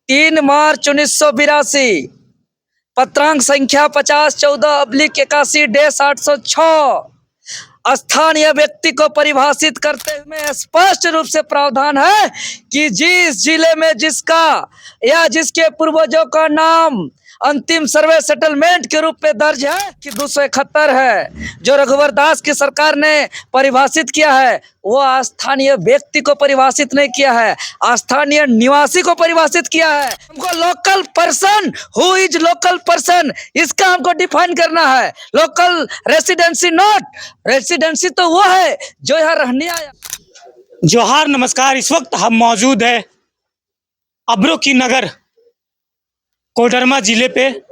3 मार्च 1982, पत्रांक संख्या 5014/81-806। स्थानीय व्यक्ति को परिभाषित करते हुए स्पष्ट रूप से प्रावधान है कि जिस जिले में जिसका या जिसके पूर्वजों का नाम अंतिम सर्वे सेटलमेंट के रूप में दर्ज है कि 271 है, जो रघुवर दास की सरकार ने परिभाषित किया है, वो स्थानीय व्यक्ति को परिभाषित नहीं किया है, स्थानीय निवासी को परिभाषित किया है। हमको local person, who is local person, इसका हमको डिफाइन करना है। लोकल रेसिडेंसी नॉट, रेसिडेंसी तो वो है जो यहाँ रहने आया। जोहार, नमस्कार। इस वक्त हम मौजूद है अब्रो की नगर कोडरमा जिले पे,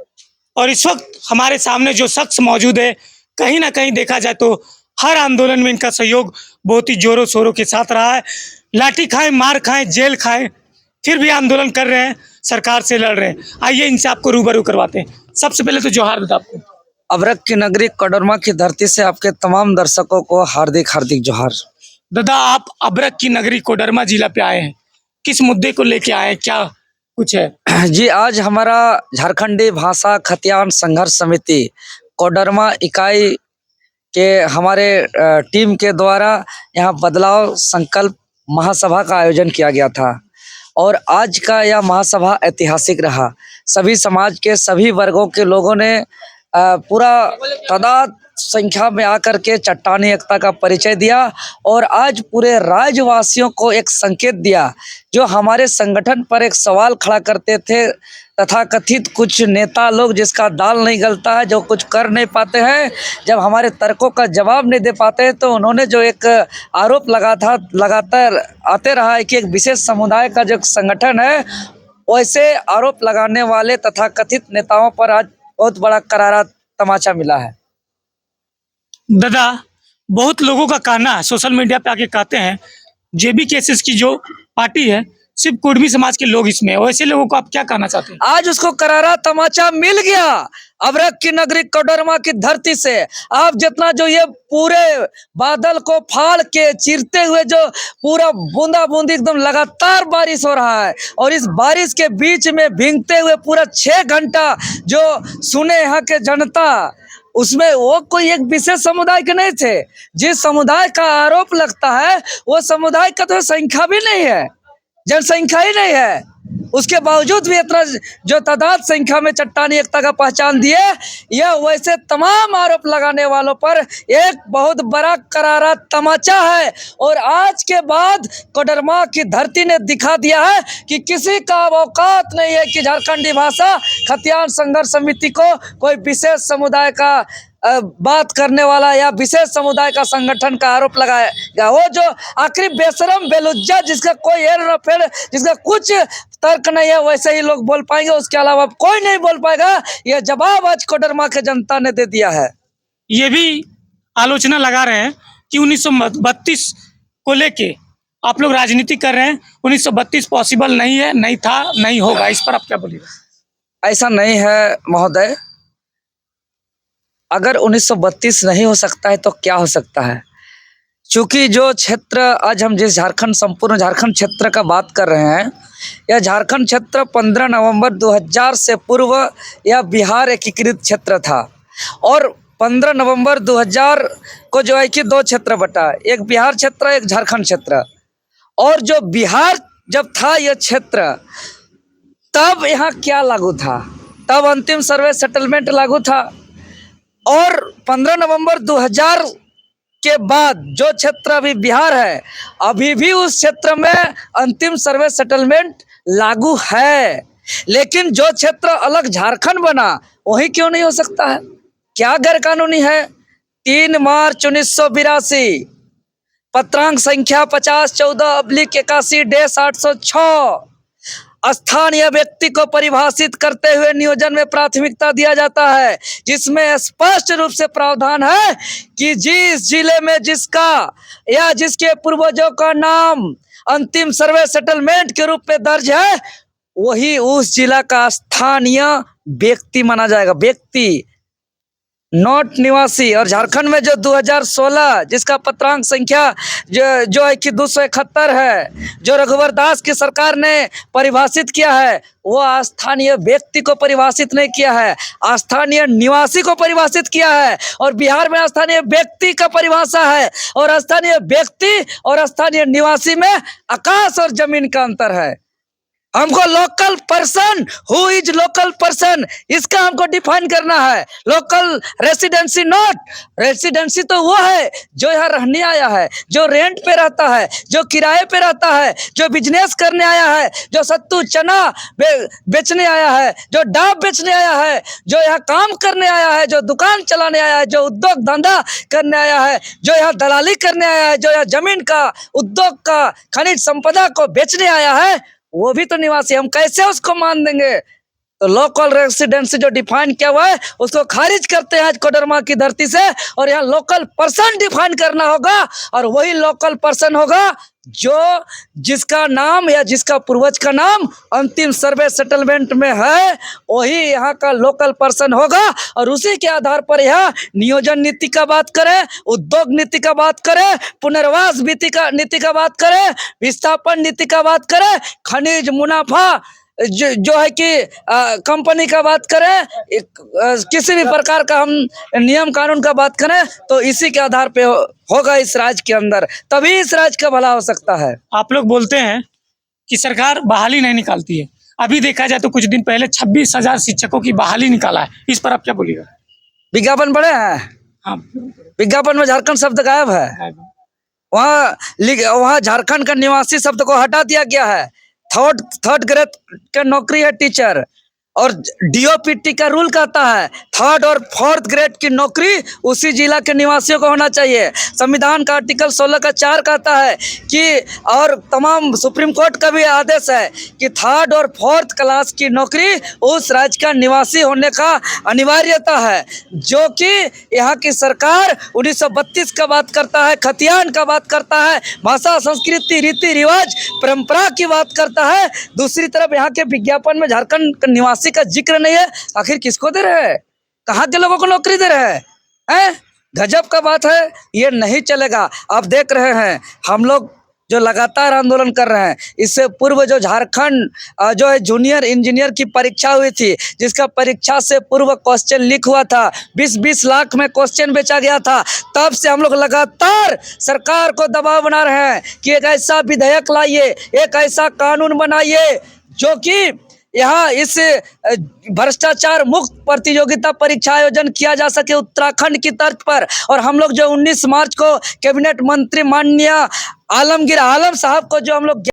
और इस वक्त हमारे सामने जो शख्स मौजूद है, कहीं ना कहीं देखा जाए तो हर आंदोलन में इनका सहयोग बहुत ही जोरों शोरों के साथ रहा है। लाठी खाएं, मार खाएं, जेल खाएं, फिर भी आंदोलन कर रहे हैं, सरकार से लड़ रहे हैं। आइए इनसे आपको रूबरू करवाते हैं। सबसे पहले तो जोहार दादा आपको। अब्रक की नगरी कोडरमा की धरती से आपके तमाम दर्शकों को हार्दिक हार्दिक जोहार। दादा, आप अब्रक की नगरी कोडरमा जिला पे आए हैं, किस मुद्दे को लेके आए हैं, क्या कुछ है? जी, आज हमारा झारखंडी भाषा खतियान संघर्ष समिति कोडरमा इकाई के हमारे टीम के द्वारा यहाँ बदलाव संकल्प महासभा का आयोजन किया गया था, और आज का यह महासभा ऐतिहासिक रहा। सभी समाज के सभी वर्गों के लोगों ने पूरा तादाद संख्या में आकर के चट्टानी एकता का परिचय दिया, और आज पूरे राज्यवासियों को एक संकेत दिया। जो हमारे संगठन पर एक सवाल खड़ा करते थे, तथा कथित कुछ नेता लोग जिसका दाल नहीं गलता है, जो कुछ कर नहीं पाते हैं, जब हमारे तर्कों का जवाब नहीं दे पाते हैं, तो उन्होंने जो एक आरोप लगातार आते रहा है कि एक विशेष समुदाय का जो संगठन है, वैसे आरोप लगाने वाले तथा कथित नेताओं पर आज बहुत बड़ा करारा तमाचा मिला है। दादा, बहुत लोगों का कहना है, सोशल मीडिया पे आके कहते हैं, जेबी केसेस की जो पार्टी है सिर्फ कुर्मी समाज के लोग इसमें, वैसे लोगों को आप क्या कहना चाहते हैं? आज उसको करारा तमाचा मिल गया अब्रक की नगरी कोडरमा की धरती से। आप जितना जो ये पूरे बादल को फाड़ के चीरते हुए जो पूरा बूंदा बूंदी एकदम लगातार बारिश हो रहा है, और इस बारिश के बीच में भीगते हुए पूरा 6 घंटा जो सुने यहाँ के जनता, उसमें वो कोई एक विशेष समुदाय के नहीं थे। जिस समुदाय का आरोप लगता है, वो समुदाय का तो संख्या भी नहीं है, जनसंख्या ही नहीं है। उसके बावजूद भी इतना जो तादाद संख्या में चट्टानी एकता का पहचान दिए, यह वैसे तमाम आरोप लगाने वालों पर एक बहुत बड़ा करारा तमाचा है। और आज के बाद कोडरमा की धरती ने दिखा दिया है कि किसी का औकात नहीं है कि झारखंडी भाषा खतियान संघर्ष समिति को कोई विशेष समुदाय का बात करने वाला या विशेष समुदाय का संगठन का आरोप लगाएगा। वो जो आखिरी बेशरम बेलुज्जा, जिसका कोई हेर न फेर, जिसका कुछ तर्क नहीं है, वैसे ही लोग बोल पाएंगे, उसके अलावा कोई नहीं बोल पाएगा। यह जवाब आज कोडरमा के जनता ने दे दिया है। ये भी आलोचना लगा रहे हैं कि 1932 को लेके आप लोग राजनीति कर रहे हैं, 1932 पॉसिबल नहीं है, नहीं था, नहीं होगा। इस पर आप क्या बोलिएगा? ऐसा नहीं है महोदय। अगर 1932 नहीं हो सकता है तो क्या हो सकता है? क्योंकि जो क्षेत्र आज हम जिस संपूर्ण झारखंड क्षेत्र का बात कर रहे हैं, यह झारखंड क्षेत्र 15 नवंबर 2000 से पूर्व यह बिहार एकीकृत क्षेत्र था, और 15 नवंबर 2000 को जो है कि 2 क्षेत्र बटा, एक बिहार क्षेत्र, एक झारखंड क्षेत्र। और जो बिहार जब था यह क्षेत्र, तब यहाँ क्या लागू था? तब अंतिम सर्वे सेटलमेंट लागू था। और 15 नवंबर 2000 के बाद जो क्षेत्र अभी बिहार है, अभी भी उस क्षेत्र में अंतिम सर्वे सेटलमेंट लागू है। लेकिन जो क्षेत्र अलग झारखंड बना, वही क्यों नहीं हो सकता है? क्या गैरकानूनी है? 3 मार्च 1982, पत्रांक संख्या 5014/81-806। स्थानीय व्यक्ति को परिभाषित करते हुए नियोजन में प्राथमिकता दिया जाता है, जिसमें स्पष्ट रूप से प्रावधान है कि जिस जिले में जिसका या जिसके पूर्वजों का नाम अंतिम सर्वे सेटलमेंट के रूप में दर्ज है, वही उस जिला का स्थानीय व्यक्ति माना जाएगा। व्यक्ति, नॉट निवासी। और झारखंड में जो 2016 जिसका पत्रांक संख्या जो है कि 271 है, जो रघुवर दास की सरकार ने परिभाषित किया है, वो स्थानीय व्यक्ति को परिभाषित नहीं किया है, स्थानीय निवासी को परिभाषित किया है। और बिहार में स्थानीय व्यक्ति का परिभाषा है, और स्थानीय व्यक्ति और स्थानीय निवासी में आकाश और जमीन का अंतर है। हमको local person, who is local person, इसका हमको डिफाइन करना है। लोकल रेसिडेंसी नॉट, रेसिडेंसी तो वो है जो यहाँ रहने आया है, जो रेंट पे रहता है, जो किराए पे रहता है, जो बिजनेस करने आया है, जो सत्तू चना बेचने आया है, जो डाब बेचने आया है, जो यहाँ काम करने आया है, जो दुकान चलाने आया है, जो उद्योग धंधा करने आया है, जो यहाँ दलाली करने आया है, जो यहाँ जमीन का, उद्योग का, खनिज संपदा को बेचने आया है, वो भी तो निवासी। हम कैसे उसको मान देंगे? तो लोकल रेसिडेंसी जो डिफाइन किया हुआ है उसको खारिज करते हैं आज कोडरमा की धरती से, और यहाँ लोकल पर्सन डिफाइन करना होगा। और वही लोकल पर्सन होगा जो जिसका नाम या जिसका पूर्वज का नाम अंतिम सर्वे सेटलमेंट में है, वही यहाँ का लोकल पर्सन होगा। और उसी के आधार पर यहाँ नियोजन नीति का बात करें, उद्योग नीति का बात करें, पुनर्वास नीति का बात करें, विस्थापन नीति का बात करें, खनिज मुनाफा जो है कि कंपनी का बात करें, किसी भी प्रकार का हम नियम कानून का बात करें, तो इसी के आधार पे होगा इस राज्य के अंदर, तभी इस राज्य का भला हो सकता है। आप लोग बोलते हैं कि सरकार बहाली नहीं निकालती है। अभी देखा जाए तो कुछ दिन पहले 26,000 शिक्षकों की बहाली निकाला है, इस पर आप क्या बोलिएगा? विज्ञापन पढ़े हैं? हाँ, विज्ञापन में झारखंड शब्द गायब है। वहाँ झारखंड का निवासी शब्द को हटा दिया गया है। थर्ड ग्रेड का नौकरी है टीचर, और डीओपीटी का रूल कहता है थर्ड और फोर्थ ग्रेड की नौकरी उसी जिला के निवासियों को होना चाहिए। संविधान का आर्टिकल 16 का 4 कहता है कि, और तमाम सुप्रीम कोर्ट का भी आदेश है कि थर्ड और फोर्थ क्लास की नौकरी उस राज्य का निवासी होने का अनिवार्यता है, जो कि यहाँ की सरकार 1932 का बात करता है, खतियान का बात करता है, भाषा संस्कृति रीति रिवाज परंपरा की बात करता है। दूसरी तरफ यहाँ के विज्ञापन में झारखंड निवासी का जिक्र नहीं है। आखिर किसको दे रहे हैं? कहाँ के लोगों को नौकरी दे रहे हैं? गजब का बात है, ये नहीं चलेगा। आप देख रहे हैं हम लोग जो लगातार आंदोलन कर रहे हैं, इससे पूर्व जो झारखंड जो है जूनियर इंजीनियर की परीक्षा हुई थी, जिसका परीक्षा से पूर्व क्वेश्चन लीक हुआ था, 20-20 लाख में क्वेश्चन बेचा गया था, तब से हम लोग लगातार सरकार को दबाव बना रहे हैं कि एक ऐसा विधेयक लाइए, एक ऐसा कानून बनाइए जो कि यहाँ इस भ्रष्टाचार मुक्त प्रतियोगिता परीक्षा आयोजन किया जा सके उत्तराखंड की तर्ज पर। और हम लोग जो 19 मार्च को कैबिनेट मंत्री माननीय आलमगीर आलम साहब को जो हम लोग